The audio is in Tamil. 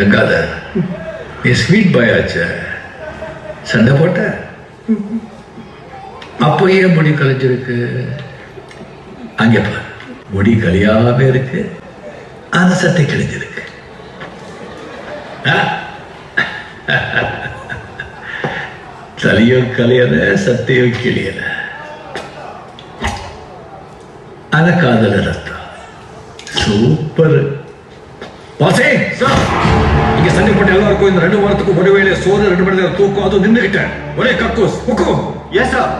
கங்காதர், நீ ஸ்வீட் பாய் ஆச்ச, சண்டை போட்ட? அப்போ ஏன் முடி கலைஞ்சிருக்கு? அங்க பாரு, முடி கலியாம இருக்கு, அந்த சட்டை கிழிஞ்சிருக்கு. தலையோ கலையல, சட்டையோ கிளியல. ஆனா காதல ரத்தம். சூப்பர். பாசே சார், இங்க சண்டை போட்டு எல்லாருக்கும் இந்த 2 வாரத்துக்கு ஒரே வேலையை சோறு 2 மணி நேரம் தூக்கம், அதுவும் நின்றுகிட்டேன். ஒரே கக்கூஸ். Yes sir.